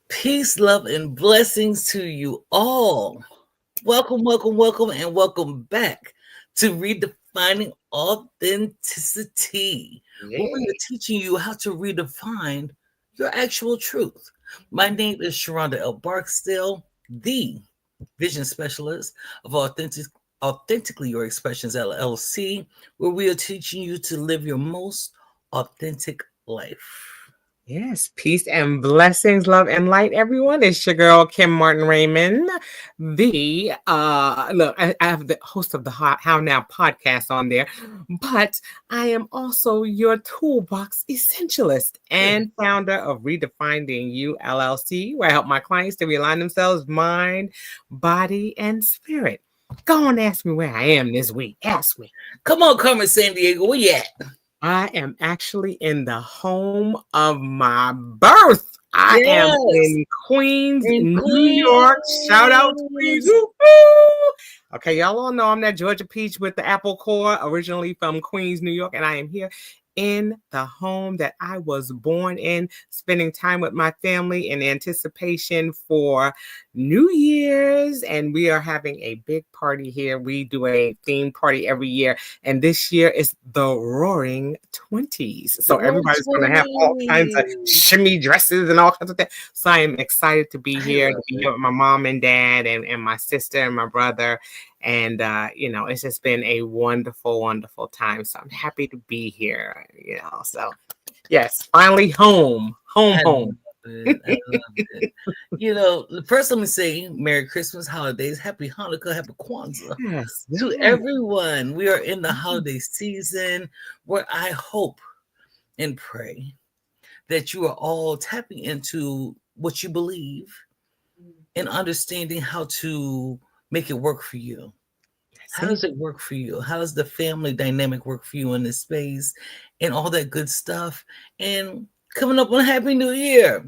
Peace, love, and blessings to you all. Welcome, welcome, welcome, and welcome back to Redefining Authenticity, where we Yeah. are teaching you how to redefine your actual truth. My name is Sheronda Barksdale, the vision specialist of Authentically Your Expressions LLC, where we are teaching you to live your most authentic life. Yes. Peace and blessings, love and light, everyone. It's your girl Kim Martin Raymond. I have the host of the How Now podcast on there, but I am also your toolbox essentialist and founder of Redefining You LLC, where I help my clients to realign themselves, mind, body, and spirit. Go and ask me where I am this week. Ask me. Come on, Carmen San Diego, where you at? I am actually in the home of my birth. I am Yes, in Queens, in New York. Shout out to Queens. Queens. Woo-hoo! Okay, y'all all know I'm that Georgia peach with the apple core, originally from Queens, New York, and I am here in the home that I was born in, spending time with my family in anticipation for New Year's. And we are having a big party here. We do a theme party every year, and this year is the Roaring 20s. The So road everybody's going to have all kinds of 20. shimmy dresses and all kinds of things. So I am excited to be I here, love to be it. here with my mom and dad and my sister and my brother. And, it's just been a wonderful, wonderful time. So I'm happy to be here. So yes, finally home, home, I home. love it. I love it. First let me say Merry Christmas, holidays, Happy Hanukkah, Happy Kwanzaa Yes, to yes. everyone. We are in the holiday season where I hope and pray that you are all tapping into what you believe and understanding how to make it work for you. That's How does it. it work for you? How does the family dynamic work for you in this space and all that good stuff? And coming up on Happy New Year.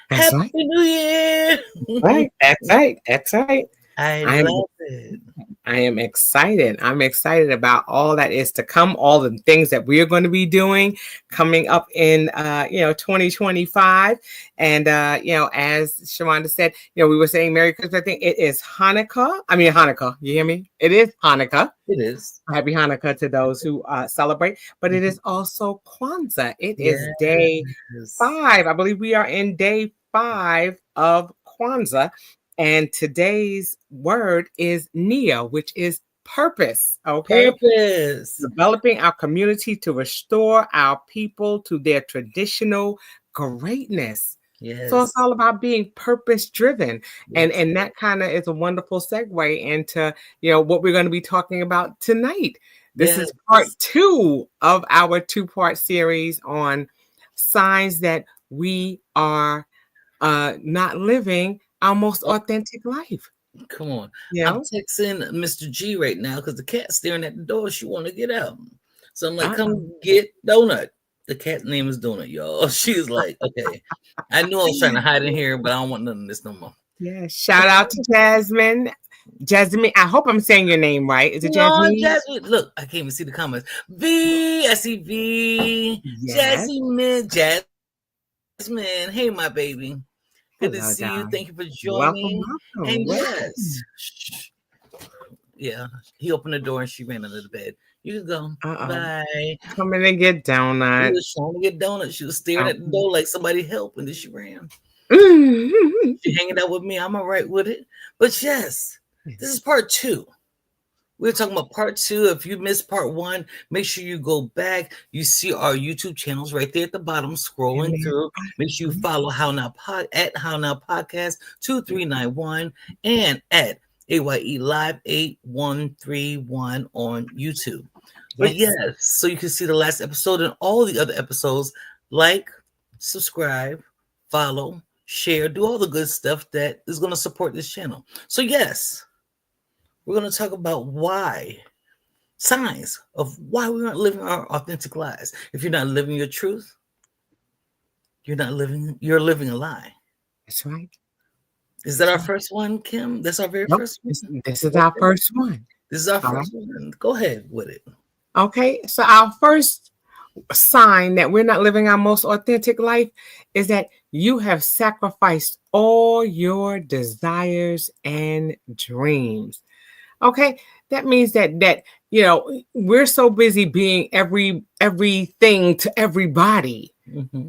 That's Happy right. New Year. Right. That's right. That's right. I I'm love it. I am excited. I'm excited about all that is to come, all the things that we are going to be doing coming up in 2025. And as Sharonda said, we were saying Merry Christmas. I think it is Hanukkah. I mean Hanukkah. You hear me? It is Hanukkah. It is. Happy Hanukkah to those who celebrate. But it is also Kwanzaa. It is day Yes. 5. I believe we are in day 5 of Kwanzaa. And today's word is Nia, which is purpose. Okay. Purpose. Developing our community to restore our people to their traditional greatness. So it's Yes. all about being purpose driven. And Yes. and that kind of is a wonderful segue into what we're going to be talking about tonight. This Yes. is part 2 of our 2-part series on signs that we are not living our most Oh, authentic life. come on. You I'm know? texting Mr. G right now because the cat's staring at the door. She want to get out. So I'm like, Uh-uh. come get Donut. The cat's name is Donut, y'all. She's like, okay. I knew I was trying to hide in here, but I don't want none of this no more. Yeah. Shout out to Jasmine. Jasmine, I hope I'm saying your name right. Is it No, Jasmine? Jasmine. Look, I can't even see the comments. V, I see V. Yes. Jasmine, Jasmine. Hey, my baby. Good to Hello, see you. darling. Thank you for Welcome, joining. And welcome, yes, welcome. yeah, he opened the door and she ran under the bed. You can go. Uh-oh. Bye. Come in and get She donut. was trying to get donuts. She was staring at the Okay. door like somebody help, and then she ran. She hanging out with me. I'm all right with it. But yes, this is part 2. We're talking about part 2. If you missed part 1, make sure you go back. You see our YouTube channels right there at the bottom, scrolling through. Make sure you follow How Now Pod at How Now Podcast 2391 and at AYE Live 8131 on YouTube. But Yes. yes, so you can see the last episode and all the other episodes. Like, subscribe, follow, share, do all the good stuff that is going to support this channel. So yes, we're going to talk about signs of why we aren't living our authentic lives. If you're not living your truth, you're living a lie. That's right. Is that That's our right. first one, Kim? That's our very Nope. first This, one? this is our first one. This is our All right. first one. Go ahead with it. Okay. So our first sign that we're not living our most authentic life is that you have sacrificed all your desires and dreams. Okay, that means that we're so busy being everything to everybody Mm-hmm.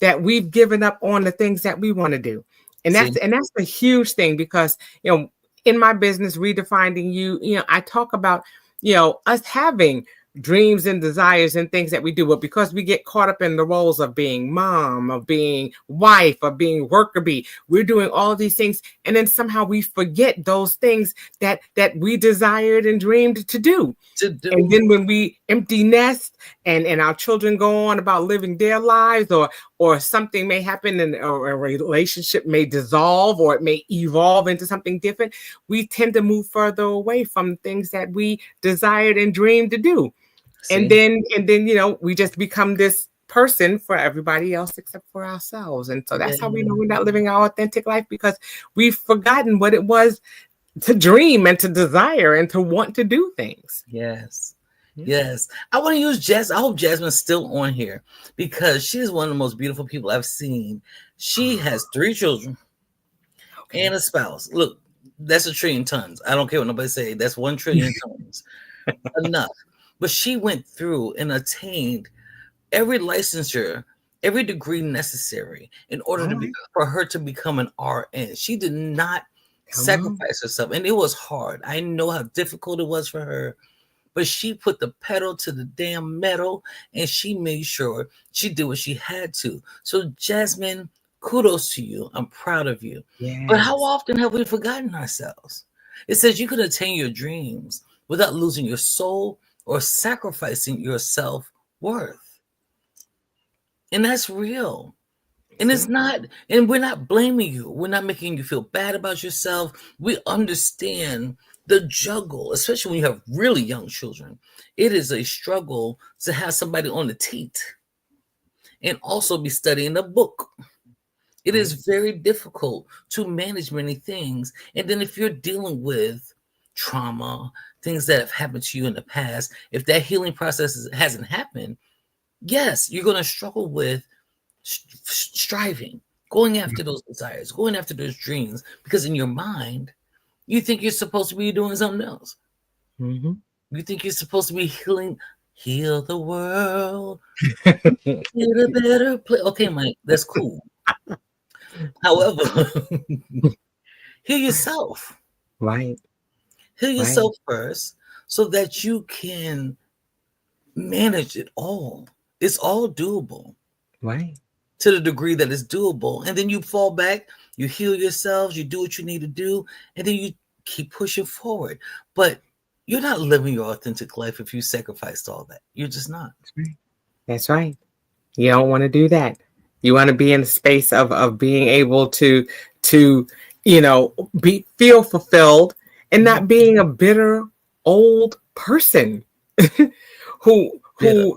that we've given up on the things that we want to do. And See, that's a huge thing because in my business redefining you, I talk about us having dreams and desires and things that we do, but because we get caught up in the roles of being mom, of being wife, of being worker bee, we're doing all of these things, and then somehow we forget those things that we desired and dreamed to do. to do. And then when we empty nest and our children go on about living their lives, or something may happen and or a relationship may dissolve or it may evolve into something different, we tend to move further away from things that we desired and dreamed to do. And See, then we just become this person for everybody else except for ourselves. And so yeah, that's how we know we're not living our authentic life, because we've forgotten what it was to dream and to desire and to want to do things. yes. Yeah. Yes, I want to use Jess. I hope Jasmine's still on here because she's one of the most beautiful people I've seen. She has 3 children and Okay. a spouse. Look, that's a trillion tons. I don't care what nobody say. That's 1 trillion tons. Enough. But she went through and attained every licensure, every degree necessary in order All to be right. for her to become an RN. She did not Come on. sacrifice herself, and it was hard. I know how difficult it was for her, but she put the pedal to the damn metal and she made sure she did what she had to. So, Jasmine, kudos to you. I'm proud of you. But how Yes. often have we forgotten ourselves? It says you can attain your dreams without losing your soul or sacrificing your self worth. And that's real. And it's See? not, and we're not blaming you. We're not making you feel bad about yourself. We understand the juggle, especially when you have really young children. It is a struggle to have somebody on the teat and also be studying a book. It Right. is very difficult to manage many things. And then if you're dealing with trauma, things that have happened to you in the past, if that healing process hasn't happened, yes, you're going to struggle with striving, going after those desires, going after those dreams, because in your mind, you think you're supposed to be doing something else. Mm-hmm. You think you're supposed to be heal the world, get a better place. Okay, Mike, that's cool. However, heal yourself. Right. Heal Right. yourself first so that you can manage it all. It's all doable Right. to the degree that it's doable. And then you fall back, you heal yourselves, you do what you need to do, and then you keep pushing forward. But you're not living your authentic life if you sacrificed all that. You're just not. That's right. That's right. You don't want to do that. You want to be in the space of being able to be feel fulfilled and Mhm. not being a bitter old person who Bitter.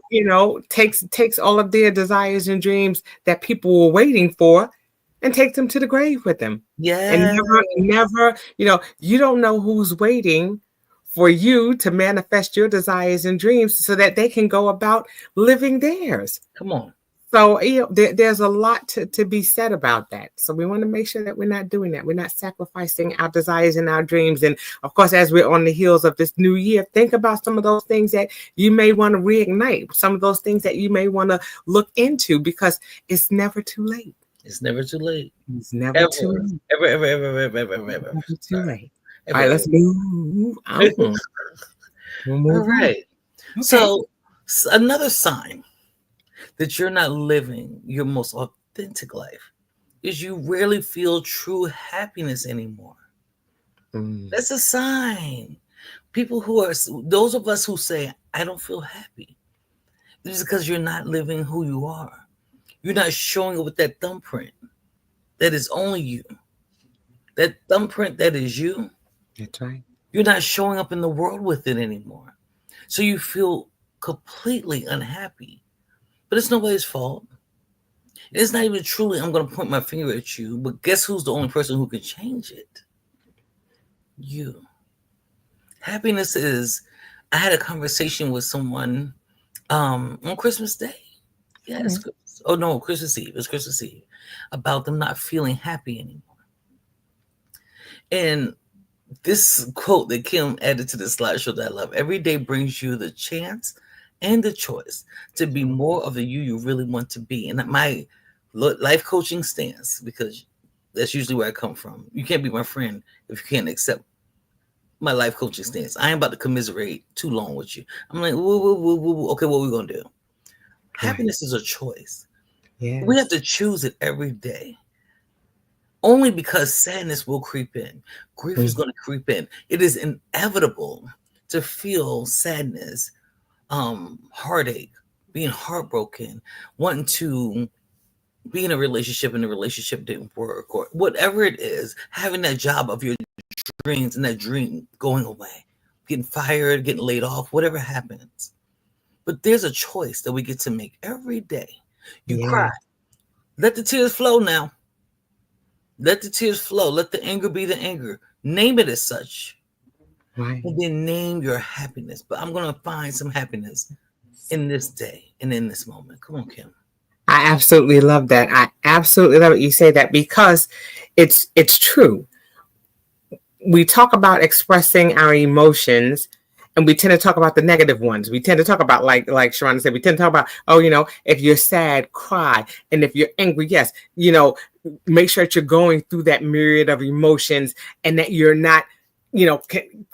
takes all of their desires and dreams that people were waiting for and takes them to the grave with them. And Yeah. never, you don't know who's waiting for you to manifest your desires and dreams so that they can go about living theirs. Come on. So there's a lot to be said about that. So we want to make sure that we're not doing that. We're not sacrificing our desires and our dreams. And of course, as we're on the heels of this new year, think about some of those things that you may want to reignite, some of those things that you may want to look into, because it's never too late. It's never too late. It's never Ever. too late. Ever, ever, ever, ever, ever, ever, ever. Never too Sorry. late. Ever, All right, ever. let's move on. We'll All move on. right. Okay. So, another sign that you're not living your most authentic life is you rarely feel true happiness anymore. Mm, That's a sign. People who are, those of us who say, I don't feel happy, it's because you're not living who you are. You're not showing up with that thumbprint that is only you. That thumbprint that is you, that's right. you're not showing up in the world with it anymore. So you feel completely unhappy. But it's nobody's fault. It's not even truly, I'm going to point my finger at you, but guess who's the only person who can change it? You. Happiness is, I had a conversation with someone on Christmas Day. All Yes, right. Oh no, Christmas Eve. It's Christmas Eve. About them not feeling happy anymore. And this quote that Kim added to the slideshow that I love: every day brings you the chance and the choice to be more of the you really want to be. And my life coaching stance, because that's usually where I come from. You can't be my friend if you can't accept my life coaching stance. I ain't about to commiserate too long with you. I'm like, woo, woo, woo, woo, woo. Okay, what we gonna do? Happiness is a choice. Yeah. We have to choose it every day. Only because sadness will creep in. Grief is going to creep in. It is inevitable to feel sadness, heartache, being heartbroken, wanting to be in a relationship and the relationship didn't work, or whatever it is, having that job of your dreams and that dream going away, getting fired, getting laid off, whatever happens. But there's a choice that we get to make every day. You cry. Let the tears flow now. Let the tears flow. Let the anger be the anger. Name it as such. Right. And then name your happiness. But I'm going to find some happiness in this day and in this moment. Come on, Kim. I absolutely love that. I absolutely love it. You say that because it's true. We talk about expressing our emotions, and we tend to talk about the negative ones. We tend to talk about, like Sheronda said, we tend to talk about, oh, if you're sad, cry. And if you're angry, yes, make sure that you're going through that myriad of emotions and that you're not,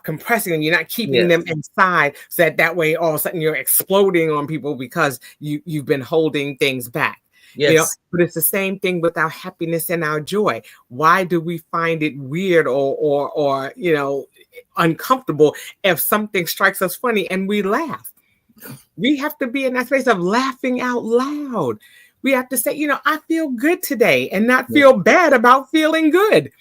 compressing them. You're not keeping them inside, so that way all of a sudden you're exploding on people because you've been holding things back. Yes. But it's the same thing with our happiness and our joy. Why do we find it weird or uncomfortable if something strikes us funny and we laugh? We have to be in that space of laughing out loud. We have to say, I feel good today, and not feel bad about feeling good.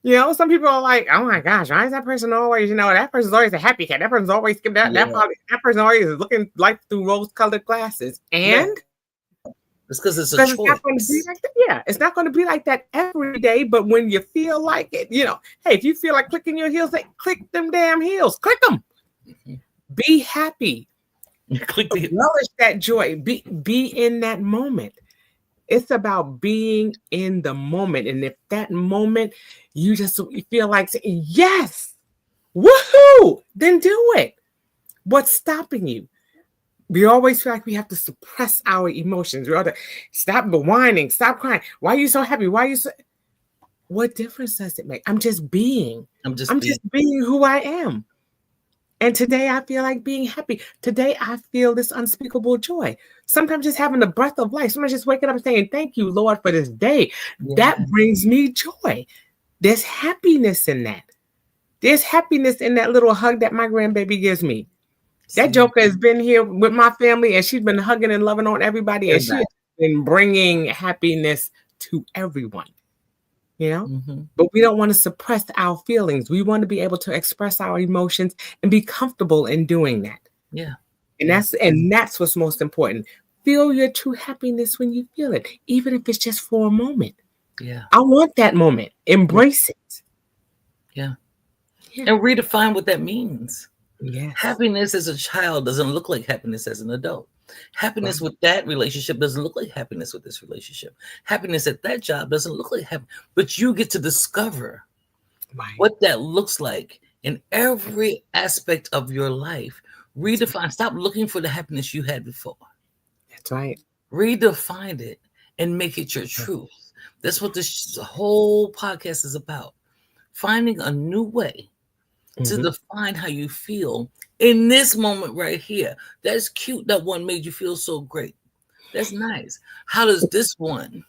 Some people are like, oh my gosh, why is that person always, that person's always a happy cat. That person's always that person always is looking life through rose-colored glasses. And it's because it's a choice. It's not going to be like that. It's not going to be like that every day. But when you feel like it, hey, if you feel like clicking your heels, click them damn heels. Click them. Mm-hmm. Be happy. Acknowledge that joy. Be in that moment. It's about being in the moment. And if that moment you feel like saying, yes, woohoo, then do it. What's stopping you? We always feel like we have to suppress our emotions. We ought to stop whining, stop crying. Why are you so happy? Why are you so... What difference does it make? I'm just being. I'm just being who I am. And today I feel like being happy. Today I feel this unspeakable joy. Sometimes just having the breath of life. Sometimes just waking up and saying, thank you, Lord, for this day. Yeah. That brings me joy. There's happiness in that. There's happiness in that little hug that my grandbaby gives me. That joker has been here with my family, and she's been hugging and loving on everybody, and she's been bringing happiness to everyone. But we don't want to suppress our feelings. We want to be able to express our emotions and be comfortable in doing that. Yeah. And that's what's most important. Feel your true happiness when you feel it, even if it's just for a moment. Yeah. I want that moment. Embrace it. Yeah. And redefine what that means. Yes. Happiness as a child doesn't look like happiness as an adult. Happiness with that relationship doesn't look like happiness with this relationship. Happiness at that job doesn't look like happiness. But you get to discover what that looks like in every aspect of your life. Redefine. Stop looking for the happiness you had before. That's right. Redefine it and make it your truth. That's what this whole podcast is about. Finding a new way to define how you feel in this moment right here. That's cute. That one made you feel so great. That's nice. How does this one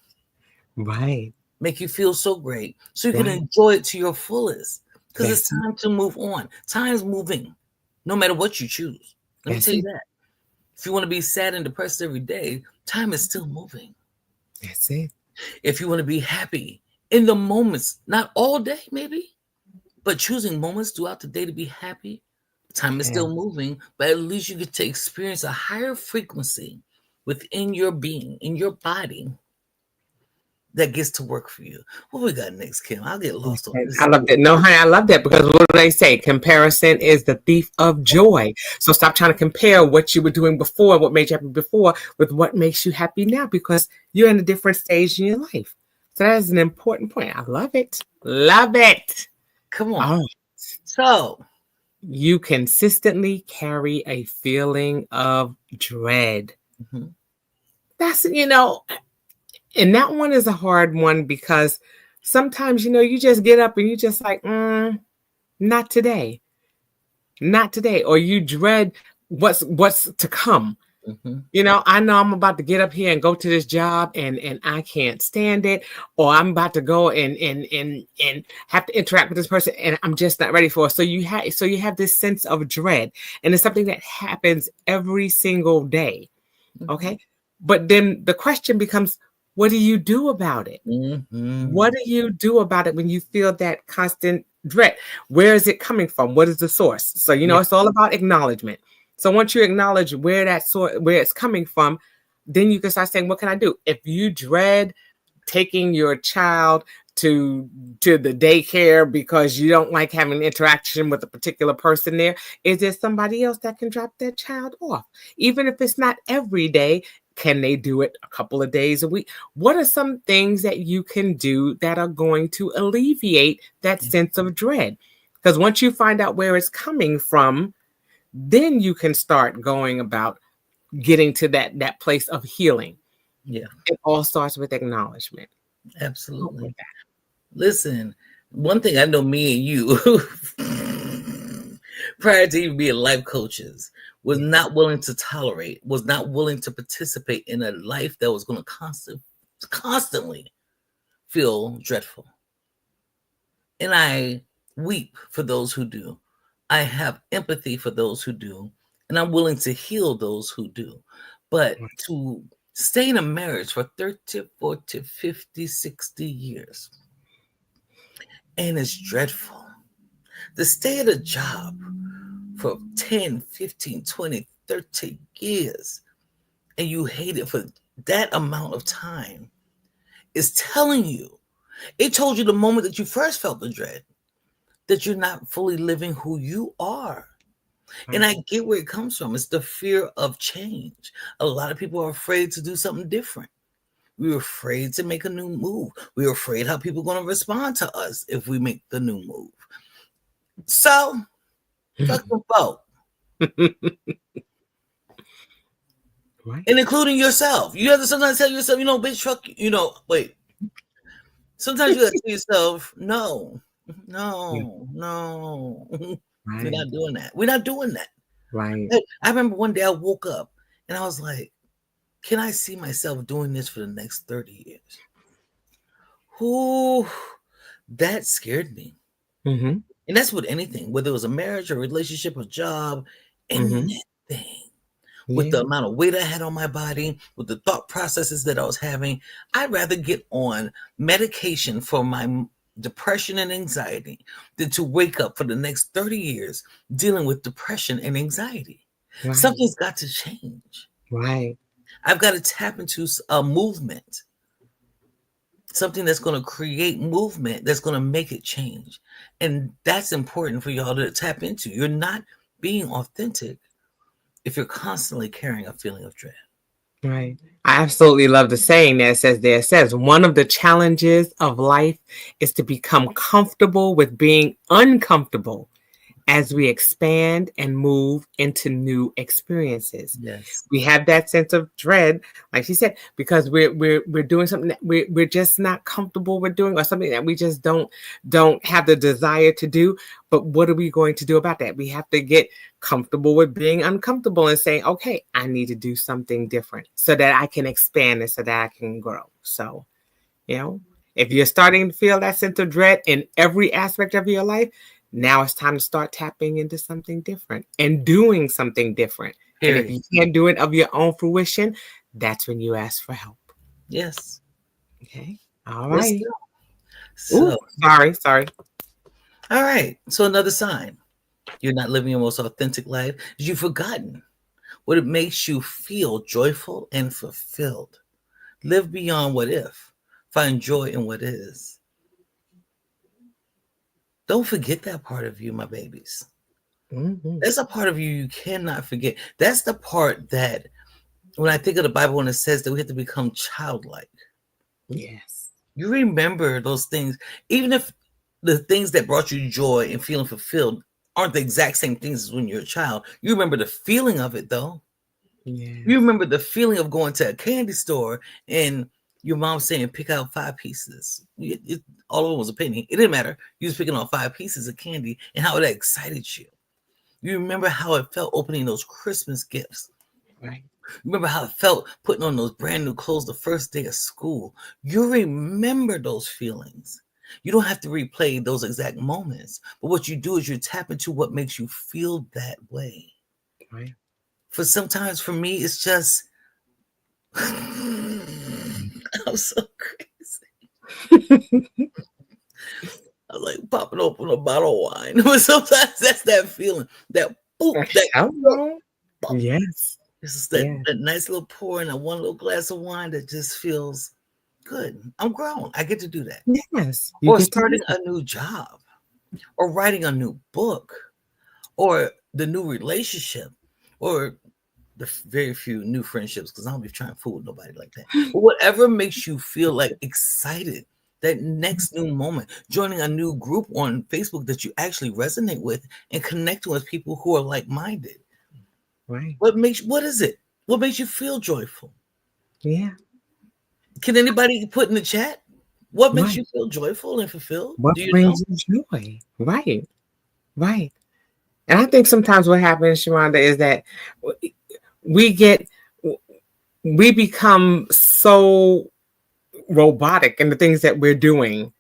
make you feel so great so you can enjoy it to your fullest? Because it's time to move on. Time's moving, no matter what you choose. Let me tell you that. If you want to be sad and depressed every day, time is still moving. That's it. If you want to be happy in the moments, not all day maybe, but choosing moments throughout the day to be happy, time is still moving, but at least you get to experience a higher frequency within your being, in your body, that gets to work for you. What we got next, Kim? I'll get lost on this. I love that. No, honey, I love that because what do they say? Comparison is the thief of joy. So stop trying to compare what you were doing before, what made you happy before, with what makes you happy now because you're in a different stage in your life. So that is an important point. I love it. Love it. Come on. Oh, So you consistently carry a feeling of dread. mhm. That's, and that one is a hard one because sometimes, you just get up and you just like, not today, not today. Or you dread what's to come. I know I'm about to get up here and go to this job and I can't stand it, or I'm about to go and have to interact with this person and I'm just not ready for it. So you have this sense of dread, and it's something that happens every single day. Okay. But then the question becomes, what do you do about it? What do you do about it when you feel that constant dread? Where is it coming from? What is the source? So, it's all about acknowledgement. So once you acknowledge where it's coming from, then you can start saying, what can I do? If you dread taking your child to the daycare because you don't like having interaction with a particular person there, is there somebody else that can drop that child off? Even if it's not every day, can they do it a couple of days a week? What are some things that you can do that are going to alleviate that sense of dread? Because once you find out where it's coming from, then you can start going about getting to that place of healing. Yeah. It all starts with acknowledgement. Absolutely. Listen, one thing I know me and you, prior to even being life coaches, was not willing to tolerate, was not willing to participate in a life that was going to constantly feel dreadful. And I weep for those who do. I have empathy for those who do. And I'm willing to heal those who do. But to stay in a marriage for 30, 40, 50, 60 years, and it's dreadful. To stay at a job for 10, 15, 20, 30 years, and you hate it for that amount of time, is telling you, it told you the moment that you first felt the dread, that you're not fully living who you are. And I get where it comes from. It's the fear of change. A lot of people are afraid to do something different. We're afraid to make a new move. We're afraid how people are going to respond to us if we make the new move. So, fuck the vote. Right. And including yourself. You have to sometimes tell yourself, bitch, fuck, wait. Sometimes you have to tell yourself, no. Right. We're not doing that. We're not doing that. Right. I remember one day I woke up and I was like, can I see myself doing this for the next 30 years? Ooh, that scared me. And that's with anything, whether it was a marriage or relationship or job, anything. With the amount of weight I had on my body, with the thought processes that I was having, I'd rather get on medication for my depression and anxiety than to wake up for the next 30 years dealing with depression and anxiety. Right. Something's got to change. Right. I've got to tap into a movement, something that's going to create movement, that's going to make it change. And that's important for y'all to tap into. You're not being authentic if you're constantly carrying a feeling of dread. Right. I absolutely love the saying that says, one of the challenges of life is to become comfortable with being uncomfortable as we expand and move into new experiences. Yes. We have that sense of dread, like she said, because we're doing something that we're just not comfortable with doing, or something that we just don't have the desire to do. But what are we going to do about that? We have to get comfortable with being uncomfortable and saying, okay, I need to do something different so that I can expand and so that I can grow. So, if you're starting to feel that sense of dread in every aspect of your life, now it's time to start tapping into something different and doing something different. And if you can't do it of your own fruition, that's when you ask for help. Yes. Okay. All right. So, sorry. All right. So another sign you're not living your most authentic life is you've forgotten what it makes you feel joyful and fulfilled. Live beyond what if. find joy in what is. Don't forget that part of you, my babies. Mm-hmm. That's a part of you cannot forget. That's the part that when I think of the Bible, when it says that we have to become childlike, Yes. you remember those things, even if the things that brought you joy and feeling fulfilled aren't the exact same things as when you're a child. You remember the feeling of it, though. You Yes. remember the feeling of going to a candy store and your mom saying, pick out 5 pieces. All of it was a penny. It didn't matter. You was picking out 5 pieces of candy and how that excited you. You remember how it felt opening those Christmas gifts. Right. Remember how it felt putting on those brand new clothes the first day of school. You remember those feelings. You don't have to replay those exact moments. But what you do is you tap into what makes you feel that way. Right. For sometimes for me, it's just I'm so crazy. I like popping open a bottle of wine. But sometimes that's that feeling, that boop, that Hello. pop. Yes. This is Yeah. that nice little pour in that one little glass of wine that just feels good. I'm grown. I get to do that. Yes. You Or get to do starting a new job, or writing a new book, or the new relationship, or the very few new friendships, because I don't be trying to fool with nobody like that. But whatever makes you feel like excited, that next new moment, joining a new group on Facebook that you actually resonate with and connecting with people who are like-minded. Right. What is it? What makes you feel joyful? Yeah. Can anybody put in the chat? What makes Right. you feel joyful and fulfilled? What Do you know? brings you joy? Right. Right. And I think sometimes what happens, Sheronda, is that we get we become so robotic in the things that we're doing,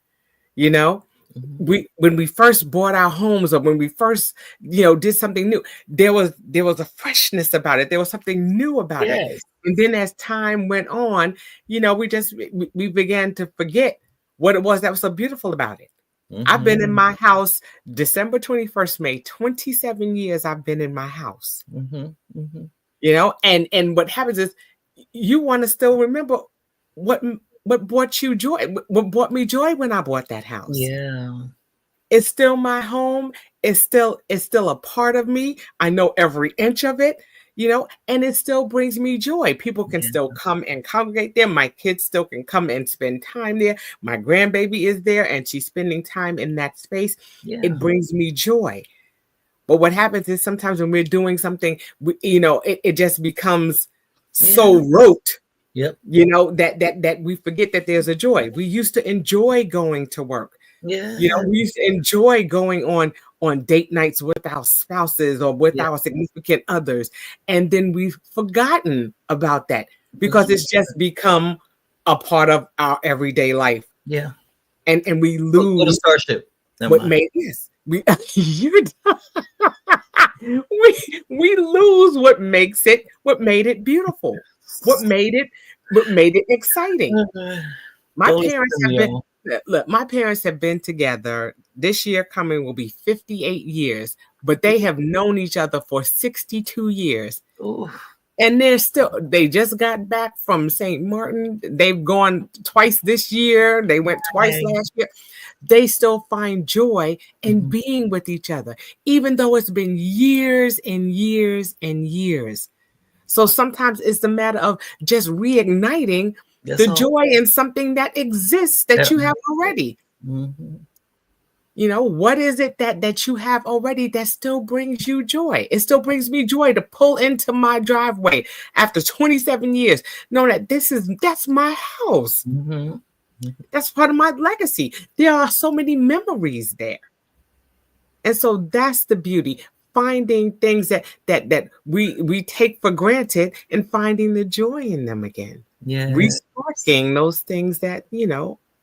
you know? Mhm. We when we first bought our homes, or when we first, did something new, there was a freshness about it. There was something new about it. Yes. And then as time went on, we began to forget what it was that was so beautiful about it. I've been in Mhm. my house December 21st, May, 27 years I've been in my house. Mhm. Mhm. And what happens is you want to still remember what what brought you joy, what brought me joy when I bought that house. Yeah. It's still my home. It's still a part of me. I know every inch of it, and it still brings me joy. People can Yeah. still come and congregate there. My kids still can come and spend time there. My grandbaby is there and she's spending time in that space. Yeah. It brings me joy. But what happens is sometimes when we're doing something, it just becomes Yeah. so rote, Yep. that we forget that there's a joy. We used to enjoy going to work. Yeah. We used to enjoy going on date nights with our spouses or with Yeah. our significant others. And then we've forgotten about that because Mhm. it's just become a part of our everyday life. Yeah. And we Go to lose Starship. Never what mind. made this. You're we lose what made it beautiful, what made it exciting. My Don't listen parents to me, have been y'all. look, my parents have been together. This year coming will be 58 years, but they have known each other for 62 years. Ooh. And they just got back from St. Martin. They've gone twice this year. They went twice Hey. last year. They still find joy in Mhm. being with each other, even though it's been years and years and years. So sometimes it's a matter of just reigniting That's the all. joy in something that exists that Yeah. you have already. Mhm. What is it that you have already that still brings you joy? It still brings me joy to pull into my driveway after 27 years, knowing that that's my house. Mhm. Mhm. That's part of my legacy. There are so many memories there. And so that's the beauty. Finding things that we take for granted and finding the joy in them again. Yeah. Resparking those things that,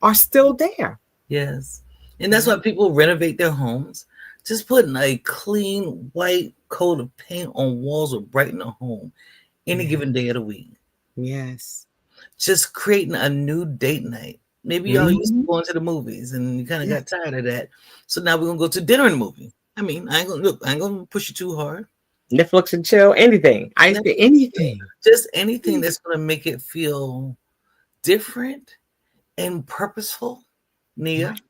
are still there. Yes. And that's why people renovate their homes. Just putting a clean white coat of paint on walls will brighten a home any Yeah. given day of the week. Yes. Just creating a new date night. Maybe y'all used to Mhm. going to the movies and you kind of Yeah. got tired of that. So now we're gonna go to dinner and movie. I mean, I ain't gonna push you too hard. Netflix and chill, anything. I Netflix say and chill. anything. Just anything that's gonna make it feel different and purposeful, Nia. Right.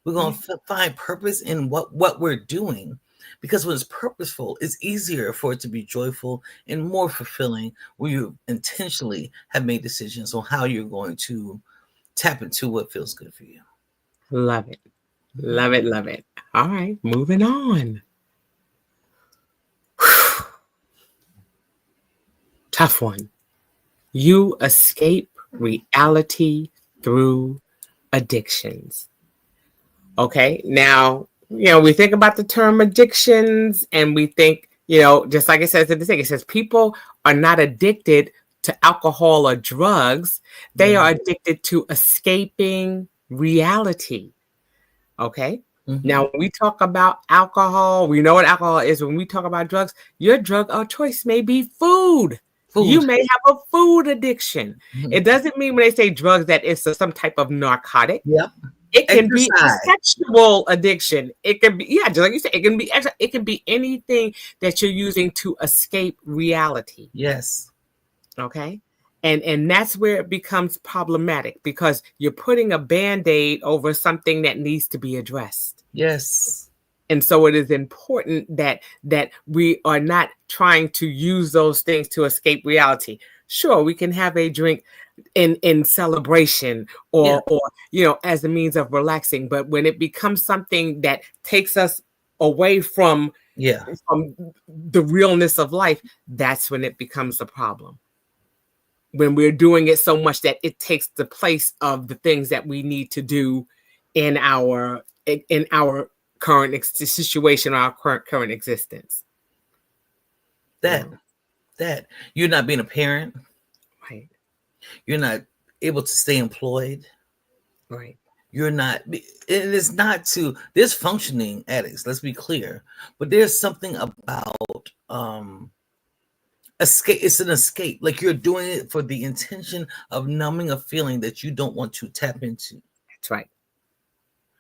We're going to find purpose in what we're doing, because when it's purposeful, it's easier for it to be joyful and more fulfilling when you intentionally have made decisions on how you're going to tap into what feels good for you. Love it. Love it. Love it. All right. Moving on. Tough one. You escape reality through addictions. Okay. Now, we think about the term addictions and we think, just like it says in the thing, it says people are not addicted to alcohol or drugs. They are addicted to escaping reality. Okay. Mm-hmm. Now, when we talk about alcohol, we know what alcohol is. When we talk about drugs, your drug of choice may be food. You may have a food addiction. Mm-hmm. It doesn't mean when they say drugs that it's some type of narcotic. Yep. It can be a sexual addiction. It can be, just like you said, it can be anything that you're using to escape reality. Yes. Okay. And that's where it becomes problematic, because you're putting a Band-Aid over something that needs to be addressed. Yes. And so it is important that we are not trying to use those things to escape reality. Sure, we can have a drink in celebration or as a means of relaxing, but when it becomes something that takes us away from the realness of life, that's when it becomes a problem. When we're doing it so much that it takes the place of the things that we need to do in our current situation, our current existence. That you're not being a parent, right? You're not able to stay employed, right? You're not. It's not to. There's functioning addicts. Let's be clear, but there's something about escape. It's an escape. Like you're doing it for the intention of numbing a feeling that you don't want to tap into. That's right.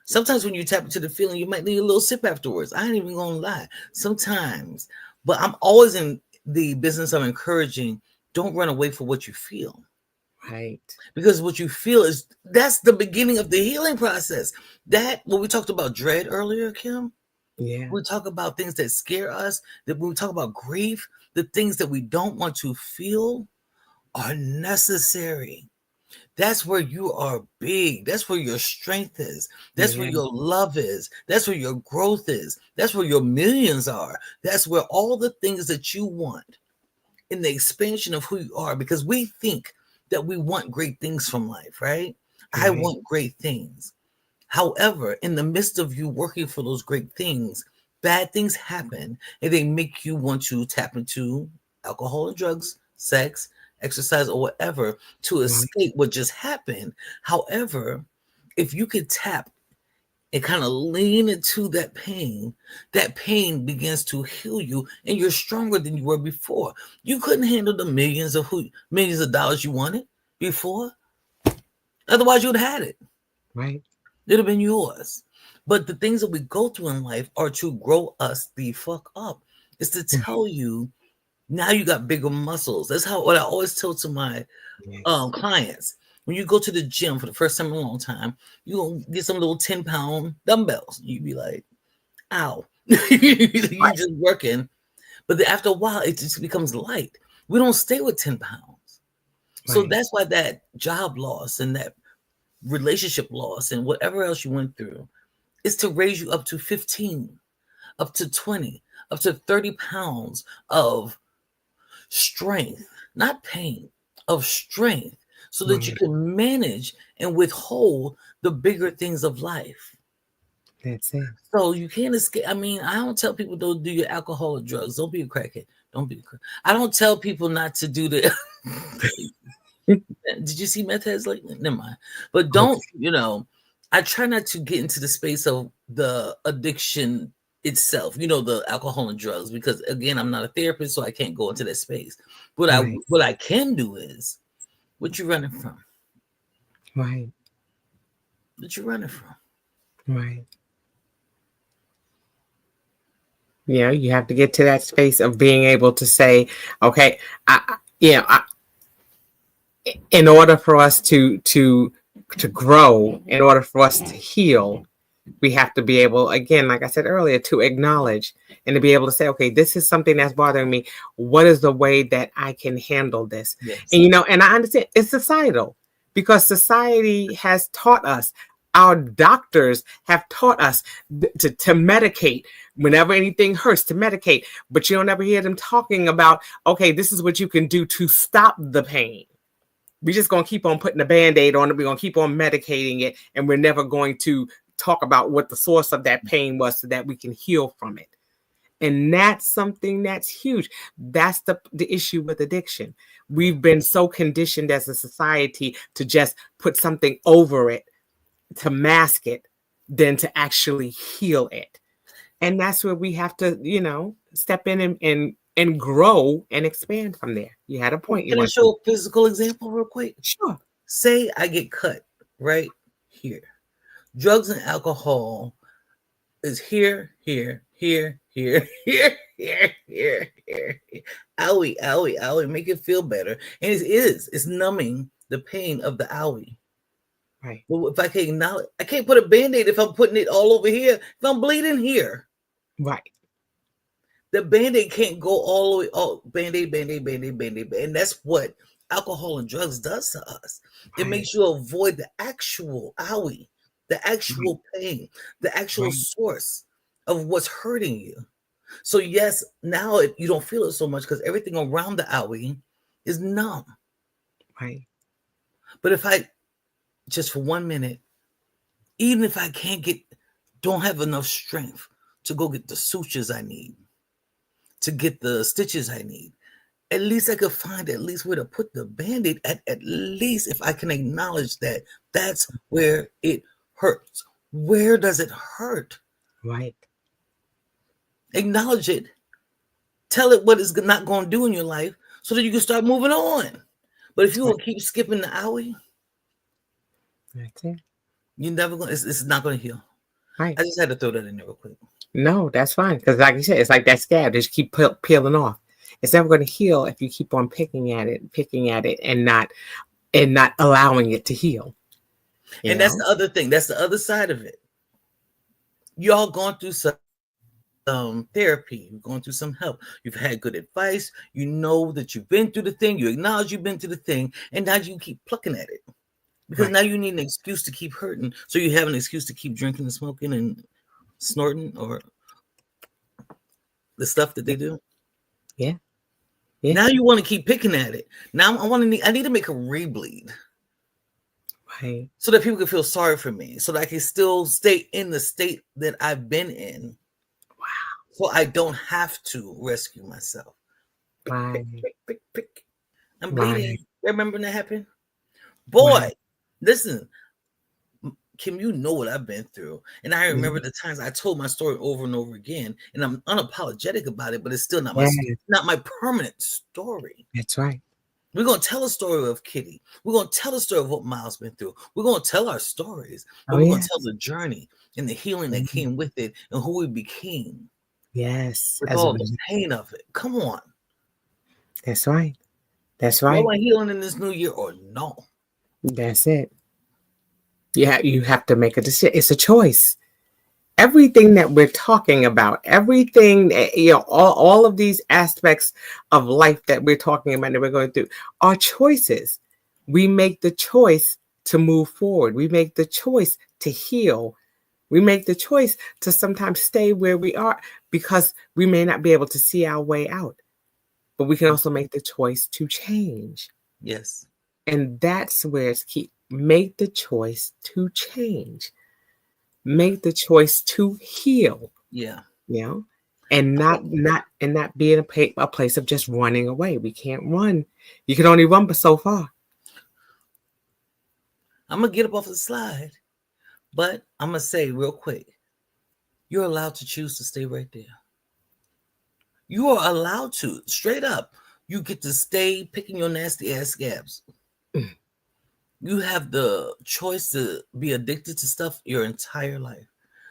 Sometimes when you tap into the feeling, you might need a little sip afterwards. I ain't even gonna lie. Sometimes, but I'm always in the business of encouraging. Don't run away from what you feel. Right. Because what you feel that's the beginning of the healing process. That when we talked about dread earlier, Kim. Yeah. We talk about things that scare us. That when we talk about grief, the things that we don't want to feel are necessary. That's where you are big. That's where your strength is. That's where your love is. That's where your growth is. That's where your millions are. That's where all the things that you want in the expansion of who you are, because we think that we want great things from life, right? I want great things. However, in the midst of you working for those great things, bad things happen and they make you want to tap into alcohol and drugs, sex, exercise, or whatever to escape what just happened. However, if you could tap and kind of lean into that pain begins to heal you and you're stronger than you were before. You couldn't handle the millions of dollars you wanted before. Otherwise, you'd have had it. Right. It'd have been yours. But the things that we go through in life are to grow us the fuck up. It's to tell you, now you got bigger muscles. That's what I always tell to my clients. When you go to the gym for the first time in a long time, you gonna get some little 10-pound dumbbells. You be like, ow. You just working. But then after a while, it just becomes light. We don't stay with 10 pounds. So that's why that job loss and that relationship loss and whatever else you went through is to raise you up to 15, up to 20, up to 30 pounds of strength, not pain, of strength, so that you can manage and withhold the bigger things of life. That's it. So you can't escape. I mean, I don't tell people don't do your alcohol or drugs. Don't be a crackhead. Don't be a crackhead. I don't tell people not to do the. Did you see meth heads lately? Never mind. But don't, I try not to get into the space of the addiction itself, the alcohol and drugs, because again, I'm not a therapist, so I can't go into that space. What I can do is, what you running from? Right. What you running from? Right. You have to get to that space of being able to say, okay, in order for us to to grow, in order for us to heal, we have to be able, again, like I said earlier, to acknowledge and to be able to say, okay, this is something that's bothering me. What is the way that I can handle this? Yes. And, and I understand it's societal, because society has taught us, our doctors have taught us to medicate whenever anything hurts, to medicate. But you don't ever hear them talking about, okay, this is what you can do to stop the pain. We're just going to keep on putting a Band-Aid on it. We're going to keep on medicating it. And we're never going to talk about what the source of that pain was, so that we can heal from it. And that's something that's huge. That's the issue with addiction. We've been so conditioned as a society to just put something over it, to mask it, than to actually heal it. And that's where we have to, step in and grow and expand from there. You had a point. Can I show a physical example real quick? Sure. Say I get cut right here. Drugs and alcohol is here. Owie, owie. Make it feel better. And it's numbing the pain of the owie. Right. Well, if I can't acknowledge, I can't put a Band-Aid if I'm putting it all over here. If I'm bleeding here. Right. The Band-Aid can't go all the way. Oh, Band-Aid. And that's what alcohol and drugs does to us. It makes you avoid the actual owie, the actual pain, the actual source of what's hurting you. So yes, now you don't feel it so much because everything around the owie is numb. Right. But if I, just for 1 minute, even if I don't have enough strength to go get the sutures I need, to get the stitches I need, at least I could find at least where to put the Band-Aid at least if I can acknowledge that that's where it hurts. Where does it hurt? Right. Acknowledge it. Tell it what it's not going to do in your life so that you can start moving on. But if you will keep skipping the owie, that's it. You're never going. It's not going to heal. Right. I just had to throw that in there real quick. No, that's fine. Because like you said, it's like that scab. Just keep peeling off. It's never going to heal if you keep on picking at it, and not allowing it to heal. And that's the other thing. That's the other side of it. Y'all going through some therapy. You're going through some help. You've had good advice. You know that you've been through the thing. You acknowledge you've been through the thing, and now you keep plucking at it because now you need an excuse to keep hurting. So you have an excuse to keep drinking and smoking and snorting or the stuff that they do. Yeah. Now you want to keep picking at it. Now I need to make a rebleed. Right. So that people can feel sorry for me. So that I can still stay in the state that I've been in. Wow. So I don't have to rescue myself. Right. Pick. I'm bleeding. Remember when that happened? Boy, listen. Kim, you know what I've been through. And I remember the times I told my story over and over again. And I'm unapologetic about it, but it's still not my permanent story. That's right. We're going to tell a story of Kitty. We're going to tell a story of what Miles been through. We're going to tell our stories. But we're going to tell the journey and the healing that came with it and who we became. Yes. With all the pain of it. Come on. That's right. That's right. Am I healing in this new year or no? That's it. Yeah, you have to make a decision. It's a choice. Everything that we're talking about, everything, all of these aspects of life that we're talking about, that we're going through, are choices. We make the choice to move forward. We make the choice to heal. We make the choice to sometimes stay where we are because we may not be able to see our way out. But we can also make the choice to change. Yes. And that's where it's key. Make the choice to change. Make the choice to heal. Yeah. And not be in a place of just running away. We can't run. You can only run but so far. I'm going to get up off the slide. But I'm going to say real quick, you're allowed to choose to stay right there. You are allowed to. Straight up. You get to stay picking your nasty ass scabs. You have the choice to be addicted to stuff your entire life.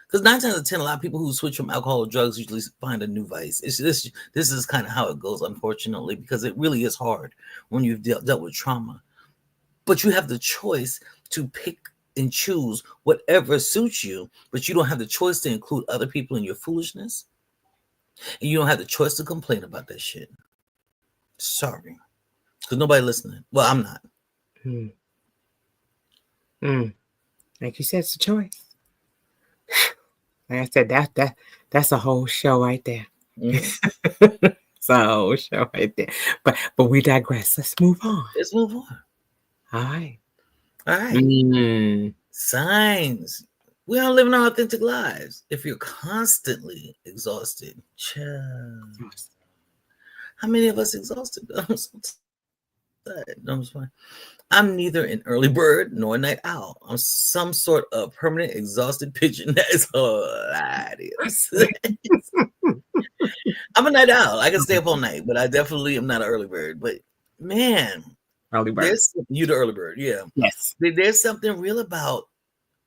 Because 9 times out of 10, a lot of people who switch from alcohol or drugs usually find a new vice. This is kind of how it goes, unfortunately, because it really is hard when you've dealt with trauma. But you have the choice to pick and choose whatever suits you, but you don't have the choice to include other people in your foolishness. And you don't have the choice to complain about that shit. Sorry. Because nobody listening. Well, I'm not. Like you said, it's a choice. Like I said, that's a whole show right there. Mm-hmm. It's a whole show right there. But we digress. Let's move on. Let's move on. All right. All right. Signs. We aren't living our authentic lives. If you're constantly exhausted, how many of us exhausted? I'm so tired. No, I'm fine. I'm neither an early bird nor a night owl. I'm some sort of permanent exhausted pigeon that is hilarious. I'm a night owl. I can stay up all night, but I definitely am not an early bird. But man, early bird. You the early bird, yeah. Yes. There's something real about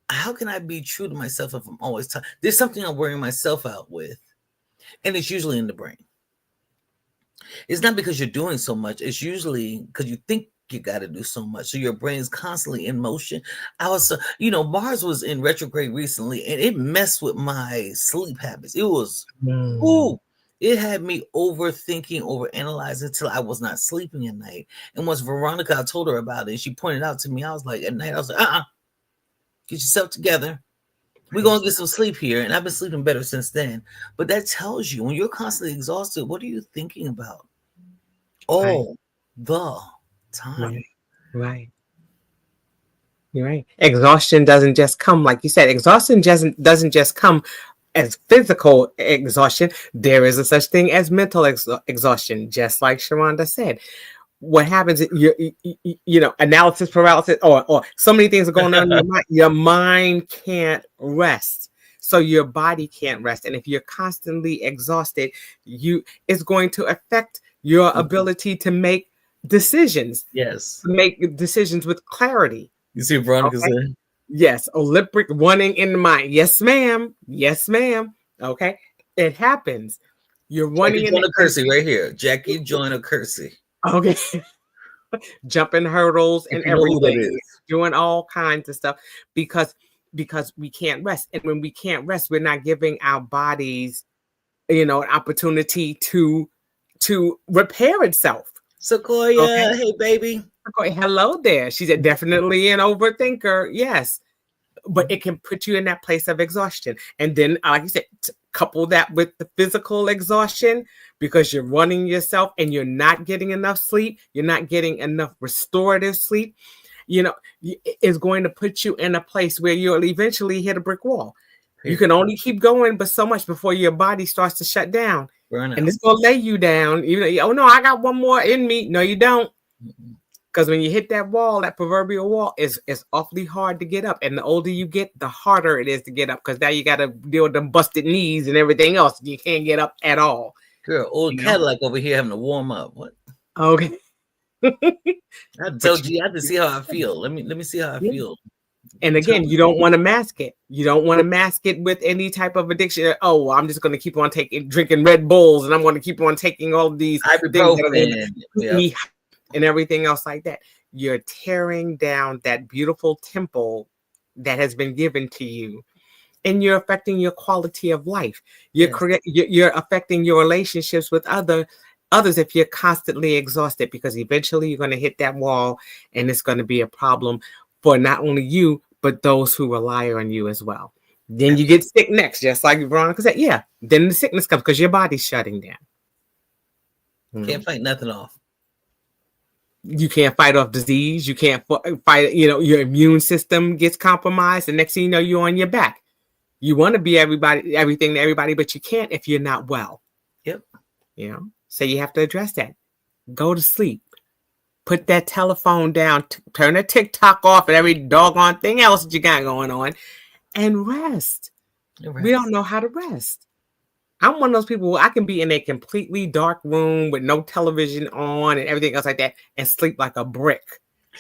how can I be true to myself if I'm always tired? There's something I'm wearing myself out with, and it's usually in the brain. It's not because you're doing so much. It's usually because you think you got to do so much. So your brain's constantly in motion. I was, Mars was in retrograde recently, and it messed with my sleep habits. It was, it had me overthinking, overanalyzing until I was not sleeping at night. And once Veronica, I told her about it, and she pointed out to me, I was like, at night, I was like, get yourself together. We're going to get some sleep here. And I've been sleeping better since then. But that tells you when you're constantly exhausted, what are you thinking about? All the time. Right. You're right. Exhaustion doesn't just come, like you said, exhaustion doesn't just come as physical exhaustion. There is a such thing as mental exhaustion, just like Sheronda said. What happens is analysis paralysis or so many things are going on in your mind. Your mind can't rest. So your body can't rest. And if you're constantly exhausted, it's going to affect your ability to make decisions. Yes. Make decisions with clarity. You see Veronica said? Yes. Olympic running in the mind. Yes, ma'am. Yes, ma'am. Okay. It happens. You're running in the Kersey right here. Jackie Joyner Kersey. Okay. Jumping hurdles and everything. Doing all kinds of stuff because we can't rest. And when we can't rest, we're not giving our bodies, an opportunity to repair itself. Sequoia, hey baby. Sequoia, hello there. She's definitely an overthinker. Yes. But it can put you in that place of exhaustion. And then, like you said, couple that with the physical exhaustion because you're running yourself and you're not getting enough sleep. You're not getting enough restorative sleep. It's going to put you in a place where you'll eventually hit a brick wall. You can only keep going, but so much before your body starts to shut down. Burnout. And it's going to lay you down. Oh, no, I got one more in me. No, you don't. Because when you hit that wall, that proverbial wall, it's awfully hard to get up. And the older you get, the harder it is to get up. Because now you got to deal with them busted knees and everything else. You can't get up at all. Girl, old Cadillac over here having to warm up. What? Okay. I told you, I have to see how I feel. Let me see how I feel. And again, you don't want to mask it. You don't want to mask it with any type of addiction. Oh, well, I'm just going to keep on drinking Red Bulls, and I'm going to keep on taking all of these things and everything else like that. You're tearing down that beautiful temple that has been given to you, and you're affecting your quality of life. You're affecting your relationships with others if you're constantly exhausted, because eventually you're going to hit that wall, and it's going to be a problem for not only you, but those who rely on you as well. Then you get sick next, just like Veronica said. Yeah, then the sickness comes because your body's shutting down. Can't fight nothing off. You can't fight off disease. You can't fight, your immune system gets compromised. And next thing you know, you're on your back. You want to be everything to everybody, but you can't if you're not well. Yep. So you have to address that. Go to sleep. Put that telephone down, turn the TikTok off and every doggone thing else that you got going on, and rest. We don't know how to rest. I'm one of those people who I can be in a completely dark room with no television on and everything else like that and sleep like a brick.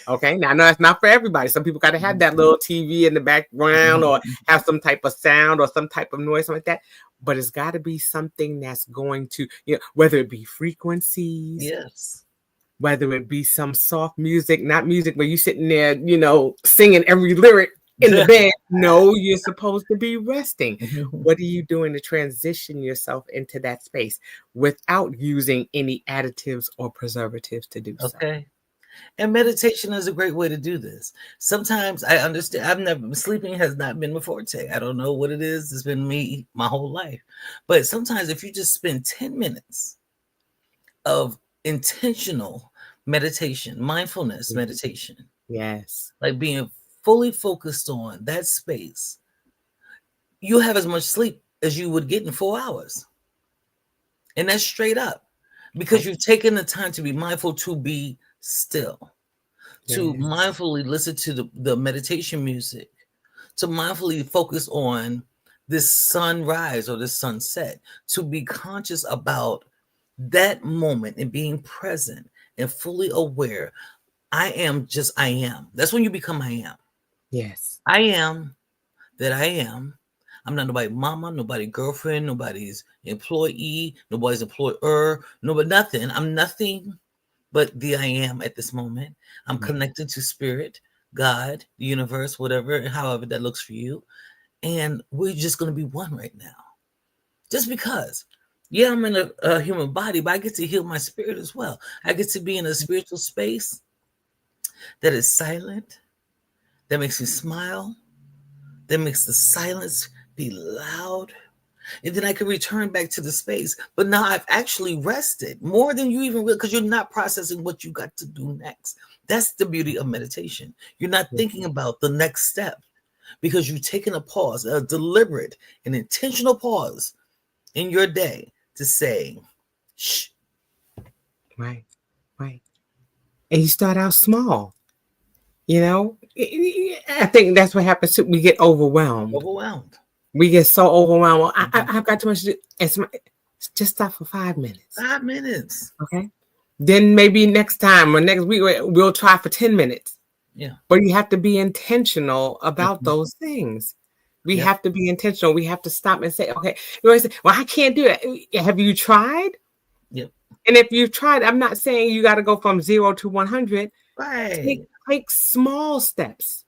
Okay. Now, I know that's not for everybody. Some people got to have that little TV in the background or have some type of sound or some type of noise, something like that. But it's got to be something that's going to, whether it be frequencies. Yes. Whether it be some soft music, not music where you sitting there, singing every lyric in the bed. No, you're supposed to be resting. What are you doing to transition yourself into that space without using any additives or preservatives to do so? Okay. And meditation is a great way to do this. Sometimes I understand. I've never sleeping has not been my forte. I don't know what it is. It's been me my whole life. But sometimes if you just spend 10 minutes of intentional meditation, mindfulness meditation, Yes. like being fully focused on that space, you have as much sleep as you would get in 4 hours. And that's straight up because Right. you've taken the time to be mindful, to be still, to Yes. mindfully listen to the meditation music, to mindfully focus on this sunrise or this sunset, to be conscious about that moment and being present and fully aware. I am just I am. That's when you become I am. Yes. I am that I am. I'm not nobody's mama, nobody's girlfriend, nobody's employee, nobody's employer, nobody, nothing. I'm nothing but the I am at this moment. I'm Yeah. connected to spirit, God, the universe, whatever, however that looks for you. And we're just going to be one right now. Just because. Yeah, I'm in a human body, but I get to heal my spirit as well. I get to be in a spiritual space that is silent, that makes me smile, that makes the silence be loud. And then I can return back to the space. But now I've actually rested more than you even will, because you're not processing what you got to do next. That's the beauty of meditation. You're not thinking about the next step because you've taken a pause, a deliberate and intentional pause in your day to say, shh. Right. Right. And you start out small. You know, I think that's what happens too. We get overwhelmed. Overwhelmed. We get so overwhelmed. Well, I've got too much to do. Just stop for 5 minutes. 5 minutes. Okay. Then maybe next time or next week, we'll try for 10 minutes. Yeah. But you have to be intentional about Mhm. those things. We Yep. have to be intentional. We have to stop and say, okay, you always say, well, I can't do it. Have you tried? Yep. And if you've tried, I'm not saying you got to go from 0 to 100. Right. Take small steps.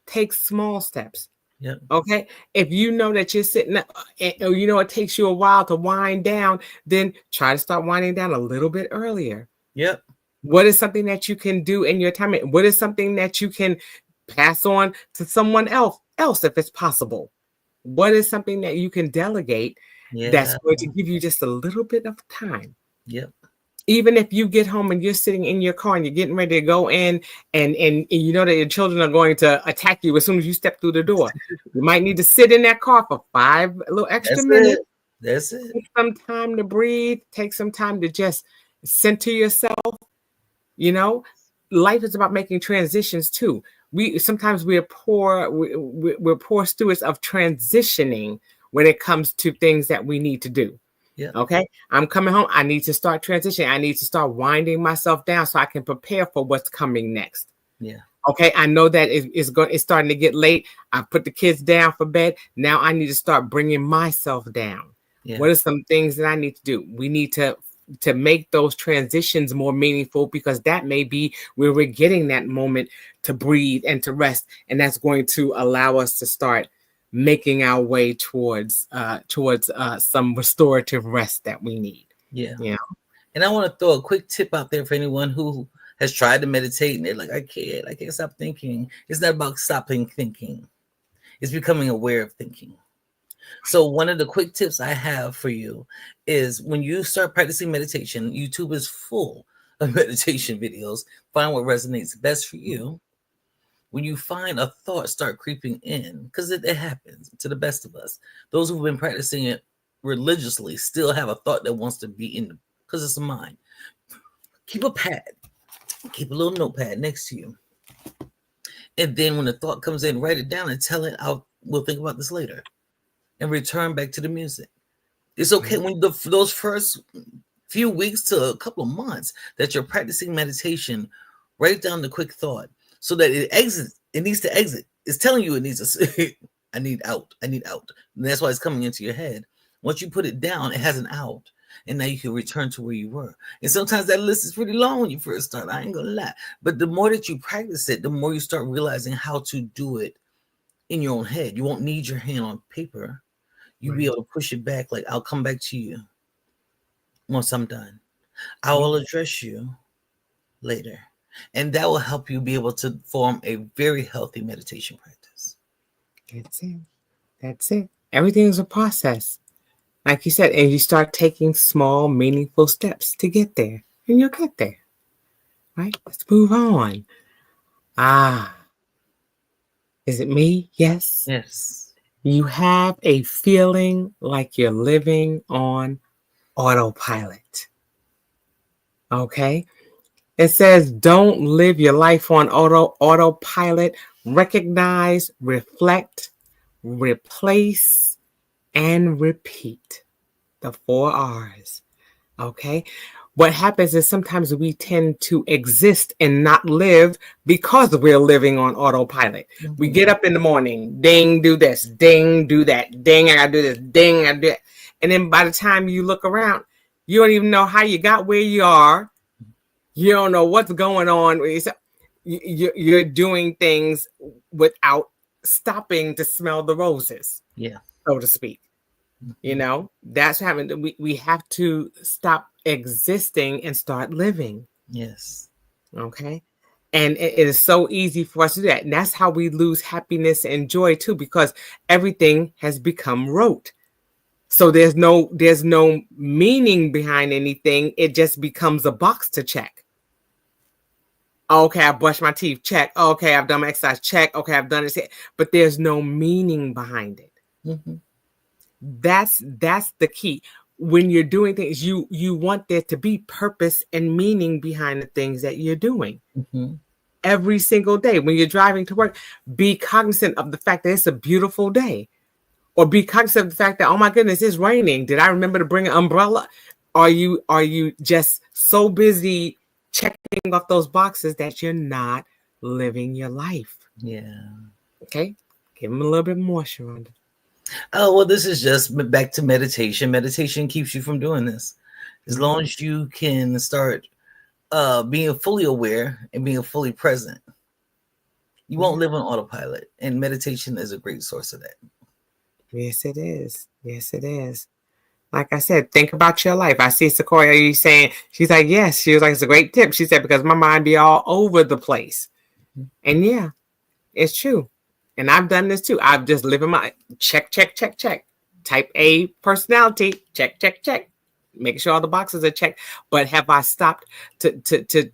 Take small steps. Yep. Okay. If you know that you're sitting, or you know it takes you a while to wind down, then try to start winding down a little bit earlier. Yep. What is something that you can do in your time? What is something that you can pass on to someone else if it's possible? What is something that you can delegate that's Yeah. going to give you just a little bit of time? Yep. Even if you get home and you're sitting in your car and you're getting ready to go in and you know that your children are going to attack you as soon as you step through the door, you might need to sit in that car for 5 little extra That's minutes. it. That's it. Take some time to breathe. Take some time to just center yourself. You know, life is about making transitions too. We're poor stewards of transitioning when it comes to things that we need to do. Yeah. Okay, I'm coming home. I need to start transitioning. I need to start winding myself down so I can prepare for what's coming next. Yeah. Okay, I know that it's starting to get late. I put the kids down for bed. Now I need to start bringing myself down. Yeah. What are some things that I need to do? We need to make those transitions more meaningful, because that may be where we're getting that moment to breathe and to rest, and that's going to allow us to start making our way towards some restorative rest that we need. Yeah. Yeah. And I want to throw a quick tip out there for anyone who has tried to meditate and they're like, I can't stop thinking. It's not about stopping thinking. It's becoming aware of thinking. So one of the quick tips I have for you is, when you start practicing meditation, YouTube is full of meditation videos. Find what resonates best for you. When you find a thought start creeping in, because it happens to the best of us, those who've been practicing it religiously still have a thought that wants to be in, because it's a mind. Keep a pad, keep a little notepad next to you. And then when the thought comes in, write it down and tell it, we'll think about this later, and return back to the music. It's okay when those first few weeks to a couple of months that you're practicing meditation, write down the quick thought so that it exits. It needs to exit. It's telling you it needs to I need out. And that's why it's coming into your head. Once you put it down, it has an out. And now you can return to where you were. And sometimes that list is pretty long when you first start. I ain't gonna lie. But the more that you practice it, the more you start realizing how to do it in your own head. You won't need your hand on paper. You'll be able to push it back, like, I'll come back to you once I'm done. I will address you later. And that will help you be able to form a very healthy meditation practice. That's it. That's it. Everything's a process. Like you said, and you start taking small, meaningful steps to get there. And you'll get there. Right? Let's move on. Is it me? Yes. Yes. You have a feeling like you're living on autopilot. Okay? It says, don't live your life on autopilot. Recognize, reflect, replace, and repeat. The 4 R's. Okay? What happens is sometimes we tend to exist and not live because we're living on autopilot. Mm-hmm. We get up in the morning, ding, do this, ding, do that, ding, I gotta do this, ding, I do that. And then by the time you look around, you don't even know how you got where you are. You don't know what's going on. You're doing things without stopping to smell the roses, so to speak. You know, that's having we have to stop existing and start living. Yes. Okay. And it is so easy for us to do that. And that's how we lose happiness and joy too, because everything has become rote. So there's no meaning behind anything. It just becomes a box to check. Okay, I brushed my teeth, check. Okay, I've done my exercise, check. Okay, I've done this, but there's no meaning behind it. Mm-hmm. That's the key. When you're doing things, you want there to be purpose and meaning behind the things that you're doing. Mm-hmm. Every single day. When you're driving to work, be cognizant of the fact that it's a beautiful day. Or be cognizant of the fact that, oh my goodness, it's raining. Did I remember to bring an umbrella? Are you just so busy checking off those boxes that you're not living your life? Yeah. Okay. Give them a little bit more, Sheronda. Oh, well, this is just back to meditation. Meditation keeps you from doing this. As long as you can start being fully aware and being fully present, you won't live on autopilot. And meditation is a great source of that. Yes, it is. Yes, it is. Like I said, think about your life. I see Sequoia, you saying, she's like, yes. She was like, it's a great tip. She said, because my mind be all over the place. And yeah, it's true. And I've done this too. I've just lived in my check. Type A personality, check. Making sure all the boxes are checked. But have I stopped to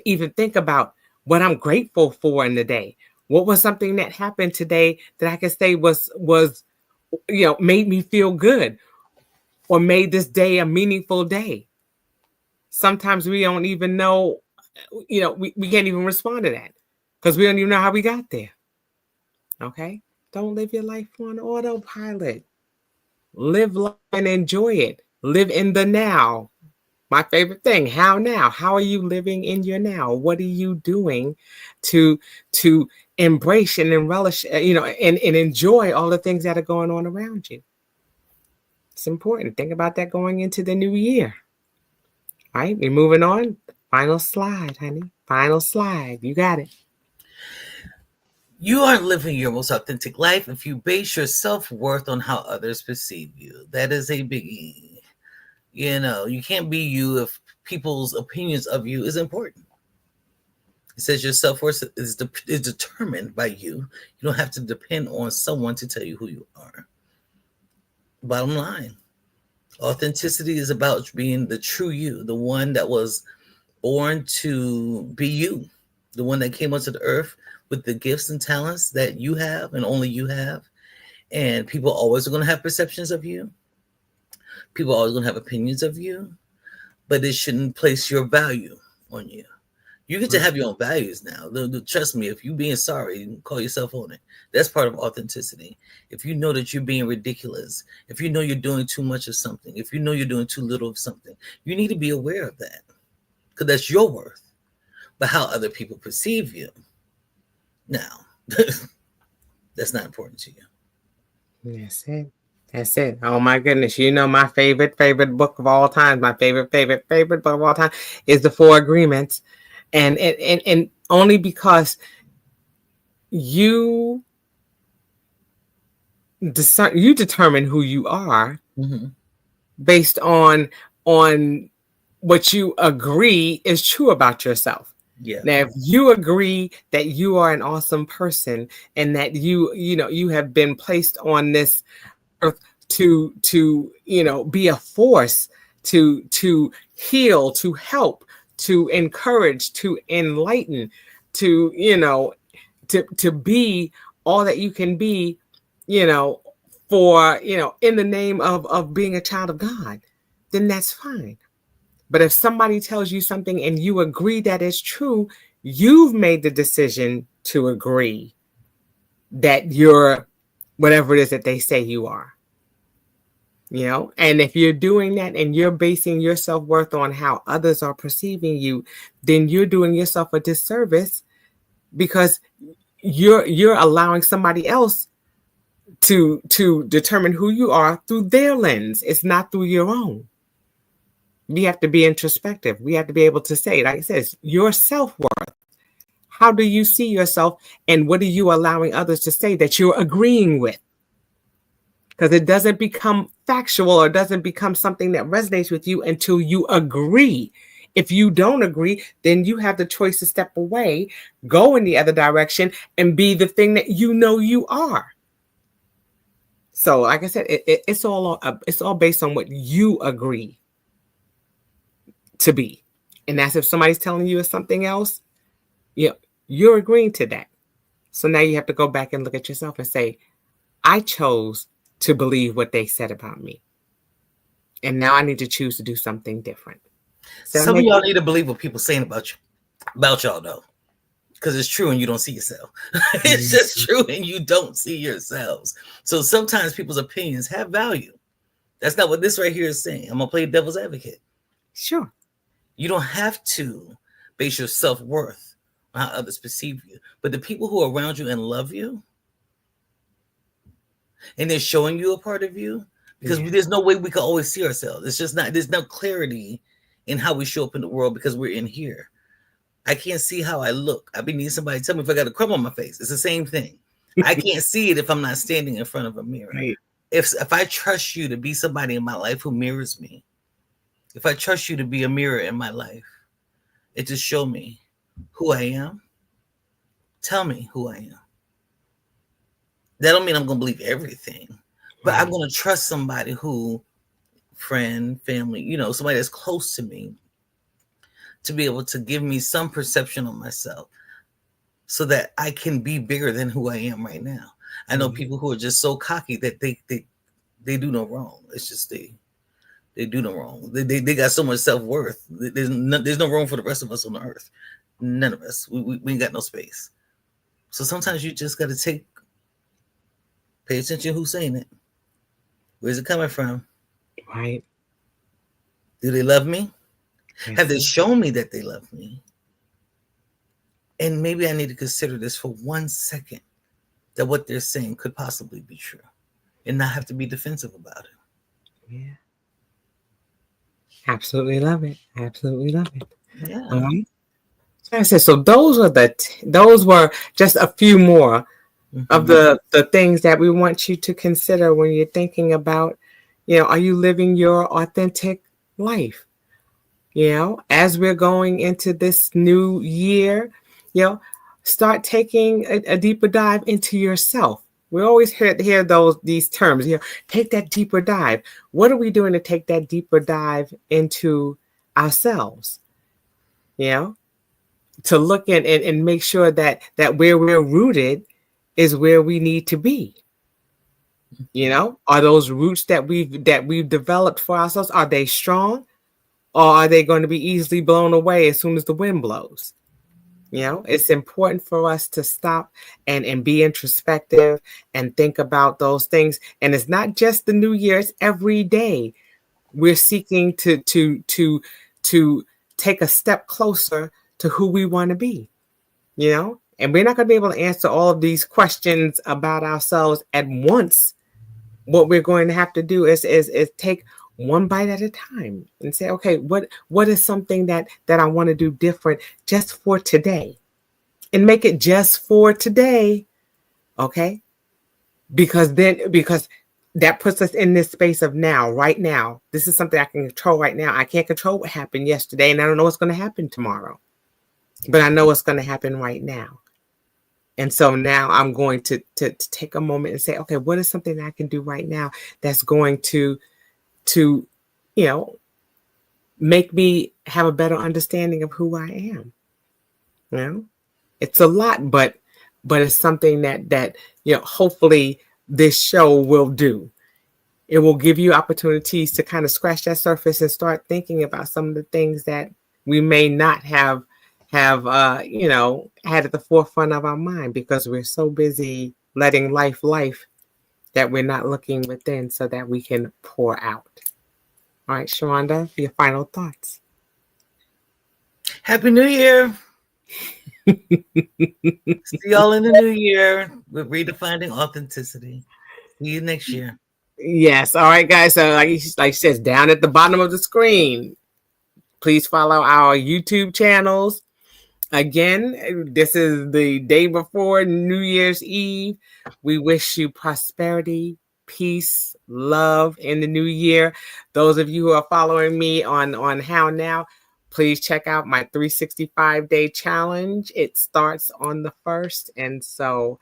even think about what I'm grateful for in the day? What was something that happened today that I could say was made me feel good or made this day a meaningful day? Sometimes we don't even know, we can't even respond to that because we don't even know how we got there. Okay? Don't live your life on autopilot. Live life and enjoy it. Live in the now. My favorite thing, how now? How are you living in your now? What are you doing to embrace and relish, and enjoy all the things that are going on around you? It's important. Think about that going into the new year. All right, we're moving on. Final slide, honey. Final slide. You got it. You aren't living your most authentic life if you base your self-worth on how others perceive you. That is a biggie. You can't be you if people's opinions of you is important. It says your self-worth is determined by you. You don't have to depend on someone to tell you who you are. Bottom line, authenticity is about being the true you, the one that was born to be you, the one that came onto the earth with the gifts and talents that you have and only you have. And people always are going to have perceptions of you. People are always going to have opinions of you, but it shouldn't place your value on you. You get to have your own values now. Trust me, if you're being sorry, you can call yourself on it. That's part of authenticity. If you know that you're being ridiculous, if you know you're doing too much of something, if you know you're doing too little of something, you need to be aware of that because that's your worth. But how other people perceive you, now, that's not important to you. That's it. Oh my goodness. My favorite book of all time, my favorite book of all time is The 4 Agreements. And only because you you determine who you are Mm-hmm. based on what you agree is true about yourself. Yeah. Now, if you agree that you are an awesome person and that you have been placed on this earth to be a force to heal, to help, to encourage, to enlighten, to be all that you can be, you know, in the name of being a child of God, then that's fine. But if somebody tells you something and you agree that it's true, you've made the decision to agree that you're whatever it is that they say you are. And if you're doing that and you're basing your self-worth on how others are perceiving you, then you're doing yourself a disservice, because you're allowing somebody else to determine who you are through their lens. It's not through your own. We have to be introspective. We have to be able to say, like I said, your self-worth. How do you see yourself, and what are you allowing others to say that you're agreeing with? Because it doesn't become factual or doesn't become something that resonates with you until you agree. If you don't agree, then you have the choice to step away, go in the other direction, and be the thing that you are. So, like I said, it's all based on what you agree to be. And that's if somebody's telling you it's something else, you're agreeing to that. So now you have to go back and look at yourself and say, I chose to believe what they said about me. And now I need to choose to do something different. Some of y'all need to believe what people saying about y'all, though. Because it's true and you don't see yourself. It's just true and you don't see yourselves. So sometimes people's opinions have value. That's not what this right here is saying. I'm going to play devil's advocate. Sure. You don't have to base your self-worth on how others perceive you. But the people who are around you and love you, and they're showing you a part of you, because there's no way we can always see ourselves. It's just not, there's no clarity in how we show up in the world because we're in here. I can't see how I look. I be needing somebody to tell me if I got a crumb on my face. It's the same thing. I can't see it if I'm not standing in front of a mirror. Right. If I trust you to be somebody in my life who mirrors me, if I trust you to be a mirror in my life, it just show me who I am. Tell me who I am. That don't mean I'm going to believe everything, but I'm going to trust somebody who, friend, family, somebody that's close to me, to be able to give me some perception of myself so that I can be bigger than who I am right now. I know people who are just so cocky that they do no wrong. It's just they do no wrong. They got so much self-worth. There's no room for the rest of us on the earth. None of us. We ain't got no space. So sometimes you just got to pay attention to who's saying it. Where's it coming from? Right. Do they love me? Have they shown me that they love me? And maybe I need to consider this for 1 second, that what they're saying could possibly be true and not have to be defensive about it. Yeah. Absolutely love it. Absolutely love it. Yeah. All right. So I said, so those were just a few more of the things that we want you to consider when you're thinking about, are you living your authentic life? As we're going into this new year, start taking a deeper dive into yourself. We always hear these terms, take that deeper dive. What are we doing to take that deeper dive into ourselves? To look in and make sure that where we're rooted is where we need to be. Are those roots that we've developed for ourselves, are they strong? Or are they going to be easily blown away as soon as the wind blows? It's important for us to stop and be introspective and think about those things. And it's not just the new year, it's every day. We're seeking to take a step closer to who we want to be, and we're not going to be able to answer all of these questions about ourselves at once. What we're going to have to do is take one bite at a time and say, okay, what is something that I want to do different just for today, and make it just for today. Okay. because that puts us in this space of now, right now. This is something I can control right now. I can't control what happened yesterday, and I don't know what's going to happen tomorrow, but I know what's going to happen right now. And so now I'm going to take a moment and say, okay, what is something I can do right now that's going to make me have a better understanding of who I am. It's a lot, but it's something that hopefully this show will do. It will give you opportunities to kind of scratch that surface and start thinking about some of the things that we may not have had at the forefront of our mind, because we're so busy letting life that we're not looking within so that we can pour out. All right, Sheronda, your final thoughts. Happy New Year. See y'all in the new year with Redefining Authenticity. See you next year. Yes. All right, guys. So like she says, down at the bottom of the screen, please follow our YouTube channels. Again, this is the day before New Year's Eve. We wish you prosperity, peace, love in the new year. Those of you who are following me on How Now, please check out my 365-day challenge. It starts on the 1st. And so,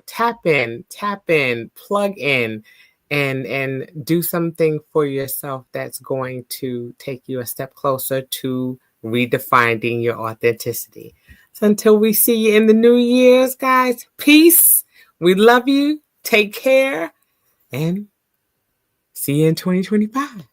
tap in, plug in, and do something for yourself that's going to take you a step closer to redefining your authenticity. So until we see you in the new years, guys, peace. We love you. Take care. And see you in 2025.